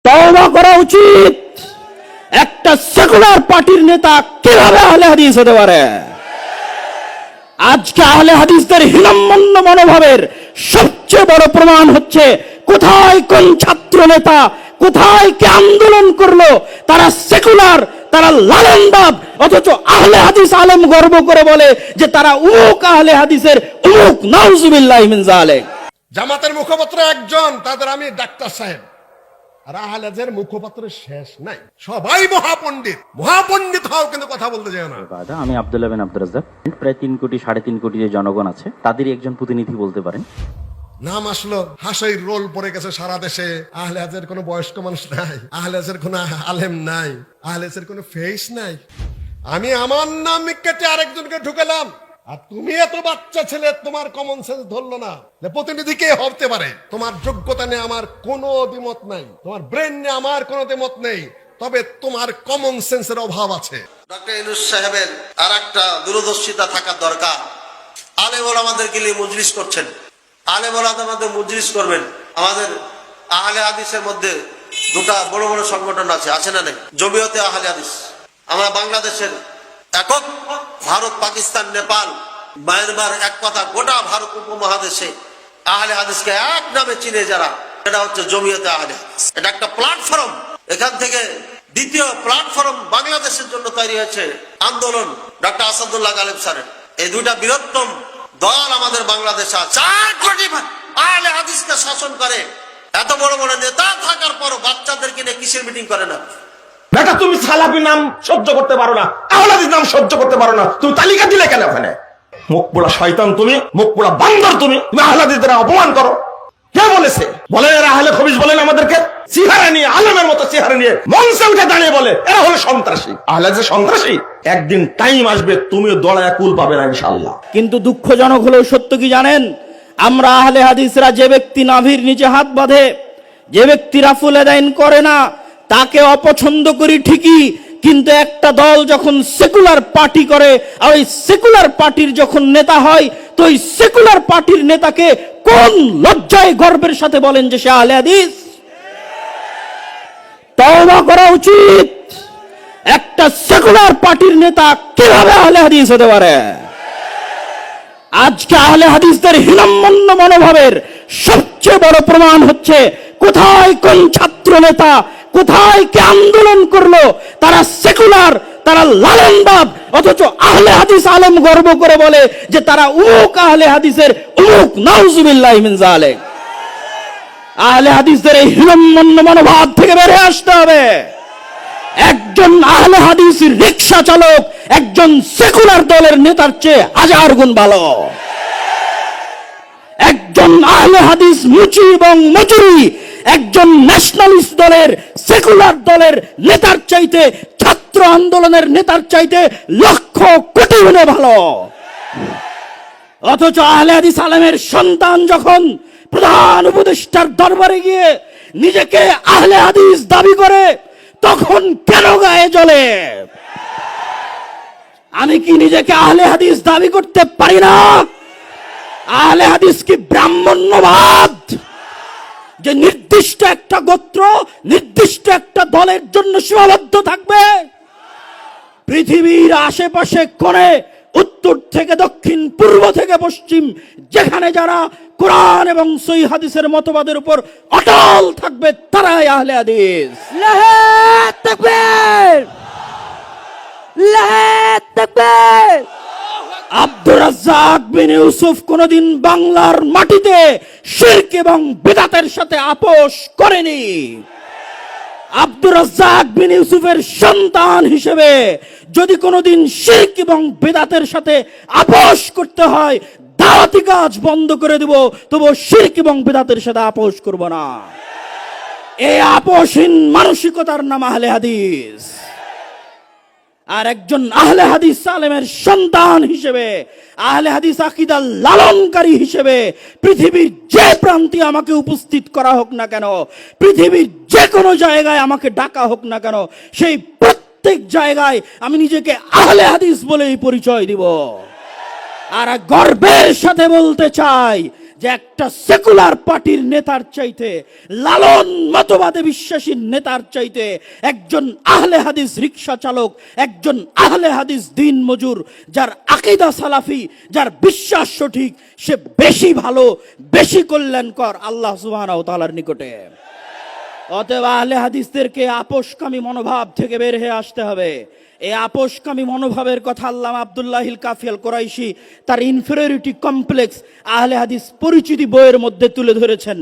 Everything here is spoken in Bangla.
তওবা করা উচিত। একটা সেকুলার পার্টির নেতা কিভাবে আহলে হাদিস হতে পারে? আজকে আহলে হাদিসদের হীনম্মন্য মনোভাবের সবচেয়ে বড় প্রমাণ হচ্ছে কোথায় কোন ছাত্র নেতা কোথায় কে আন্দোলন করলো, তারা সেকুলার, তারা লালনবাদ, অথচ আহলে হাদিস আলেম গর্ব করে বলে যে তারা উমুক আহলে হাদিসের উমুক, নাউজুবিল্লাহি মিন যালিক। জামাতের মুখপাত্র একজন, তাদের আমি ডাক্তার সাহেব, আর আহলে হাদিসের মুখপাত্র শেষ নাই, সবাই মহাপণ্ডিত। মহাপণ্ডিত হও কিন্তু কথা বলতে যায় না। আমি আব্দুল্লাহ বিন আব্দুর রাজ্জাক। প্রায় 3 কোটি 3.5 কোটি যে জনগণ আছে তাদেরই একজন প্রতিনিধি বলতে পারেন। নাম আসলো, হাসির রোল পড়ে গেছে সারা দেশে। আহলে হাদিসের কোনো বয়স্ক মানুষ নাই, আহলে হাদিসের কোনো আলেম নাই, আহলে হাদিসের কোনো ফেস নাই। আমি আমার নাম কেটে আরেকজনকে ঢুকেলাম, আর তুমি এত বাচ্চা ছেলে, তোমার কমন সেন্স ধরলো না যে প্রতিনিধি কে হতে পারে। তোমার যোগ্যতা নিয়ে আমার কোনো দ্বিমত নাই, তোমার ব্রেন নিয়ে আমার কোনো দ্বিমত নেই, তবে তোমার কমন সেন্সের অভাব আছে। ডক্টর ইউনূস সাহেবের আর একটা দূরদর্শিতা থাকা দরকার। আলেম ওলামাদেরকে নিয়ে মজলিস করছেন, আলেম ওলামাদের মজলিস করবেন। আমাদের আহলে হাদিসের মধ্যে দুটা বড় বড় সংগঠন আছে না নাই? জমিয়তে আহলে হাদিস আমরা বাংলাদেশের একক, ভারত, পাকিস্তান, নেপাল, মায়ানমার, এক কথা গোটা ভারত উপমহাদেশে আহলে হাদিসকে এক নামে চিনে যারা, এটা হচ্ছে জমিয়তে আহলে হাদিস। এটা একটা প্ল্যাটফর্ম। এখান থেকে দ্বিতীয় প্ল্যাটফর্ম বাংলাদেশের জন্য তৈরি হয়েছে আন্দোলন ডক্টর আসাদুল্লাহ গালিব স্যারের। এই দুইটা বৃহত্তম দল আমাদের বাংলাদেশে আছে। 4 কোটি আহলে হাদিসকে শাসন করে। এত বড় বড় নেতা থাকার পরও বাচ্চাদেরকে নিয়ে কিসের মিটিং করে না? বেটা তুমি সালাফি নাম সহ্য করতে পারো না, আহলে হাদিস নাম সহ্য করতে পারো না, তুমি তালিকা দিলে কেন ওখানে? মুখ পোড়া শয়তান তুমি, মুখ পোড়া বান্দর তুমি আহলে হাদিসদের অপমান করো। কে বলেছে? বলে এরা আহলে খবিস বলেন আমাদেরকে, চেহারা নিয়ে, আলেমের মতো চেহারা নিয়ে মঞ্চে উঠে দাঁড়িয়ে বলে এরা হলো সন্ত্রাসী। আহলে হাদিস সন্ত্রাসী? একদিন টাইম আসবে তুমিও দড়ায় কুল পাবে না ইনশাআল্লাহ। কিন্তু দুঃখজনক হলেও সত্য কি জানেন, আমরা আহলে হাদিসরা যে ব্যক্তি নাভির নিচে হাত বাঁধে, যে ব্যক্তি রাফুল আদাইন করে না, তাকে অপছন্দ করি ঠিকই, কিন্তু একটা দল যখন সেকুলার পার্টি করে আর ওই সেকুলার পার্টির যখন নেতা হয়, তো ওই সেকুলার পার্টির নেতাকে কোন লজ্জায় গর্বের সাথে বলেন যে সে আহলে হাদিস? তওবা করা উচিত। একটা সেকুলার পার্টির নেতা কিভাবে আহলে হাদিস হতে পারে? আজকে আহলে হাদিসদের হীনম্মন্য মনোভাবের সবচেয়ে বড় প্রমাণ হচ্ছে কোথায় কোন ছাত্র নেতা কোথায় কে আন্দোলন করলো, তারা সেকুলার, তারা লালনবাদ, অথচ আহলে হাদিস আলেম গর্ব করে বলে যে তারা উমুক আহলে হাদিসের উমুক, নাউজুবিল্লাহি মিন যালিক। আহলে হাদিসদের এই হীনম্মন্য মনোভাব থেকে বের হয়ে আসতে হবে। একজন আহলে হাদিস রিকশা চালক একজন সেকুলার দলের নেতার চেয়ে 1000 গুণ ভালো। একজন আহলে হাদিস মুচি এবং মজুরি একজন ন্যাশনালিস্ট দলের, সেকুলার দলের নেতার চাইতে, ছাত্র আন্দোলনের নেতার চাইতে লক্ষ কোটি গুণে ভালো। অথচ আহলে হাদিস আলেমের সন্তান যখন প্রধান উপদেষ্টার দরবারে গিয়ে নিজেকে আহলে হাদিস দাবি করে, তখন কেন গায়ে জ্বলে? আমি কি নিজেকে আহলে হাদিস দাবি করতে পারি না? আহলে হাদিস কি ব্রাহ্মণ্যবাদ যে নির্দিষ্ট একটা গোত্র, নির্দিষ্ট একটা দলের জন্য সীমাবদ্ধ থাকবে? পৃথিবীর আশেপাশে কোণে, উত্তর থেকে দক্ষিণ, পূর্ব থেকে পশ্চিম, যেখানে যারা কোরআন এবং সহিহ হাদিসের মতবাদের উপর অটল থাকবে তারাই আহলে হাদিস। আল্লাহু তাকবীর, আল্লাহু তাকবীর। আব্দুর রাজ্জাক বিন ইউসুফ কোনদিন বাংলার মাটিতে শিরক এবং বিদআতের সাথে আপোষ করেনি। আব্দুর রাজ্জাক বিন ইউসুফের সন্তান হিসেবে যদি কোনদিন শিরক এবং বিদআতের সাথে আপোষ করতে হয়, দাওয়াতি কাজ বন্ধ করে দেব, তবু শিরক এবং বিদআতের সাথে আপোষ করব না। এই আপোষহীন মানসিকতার নাম আহলে হাদিস। আর একজন আহলে হাদিস আলেমের সন্তান হিসেবে, আহলে হাদিস আকীদা লালনকারী হিসেবে পৃথিবীর যে প্রান্তে আমাকে উপস্থিত করা হোক না কেন, পৃথিবীর যে কোনো জায়গায় আমাকে ডাকা হোক না কেন, সেই প্রত্যেক জায়গায় আমি নিজেকে আহলে হাদিস বলেই পরিচয় দিব। আর গর্বের সাথে বলতে চাই যে একটা সেকুলার পার্টির নেতার চাইতে, লালন মতবাদে বিশ্বাসী নেতার চাইতে একজন আহলে হাদিস রিকশা চালক, একজন আহলে হাদিস দিন মজুর, যার আকীদা সালাফি, যার বিশ্বাস সঠিক, সে বেশি ভালো, বেশি কল্যাণকর আল্লাহ সুবহানাহু ওয়া তাআলার নিকটে। অতএব আহলে হাদিসদেরকে আপোষকামী মনোভাব থেকে বের হয়ে আসতে হবে। এই আপোষকামী মনোভাবের কথা আল্লামা আব্দুল্লাহিল কাফি আল কুরাইশি তার ইনফেরিয়রিটি কমপ্লেক্স আহলে হাদিস পরিচিতি বইয়ের মধ্যে তুলে ধরেছেন।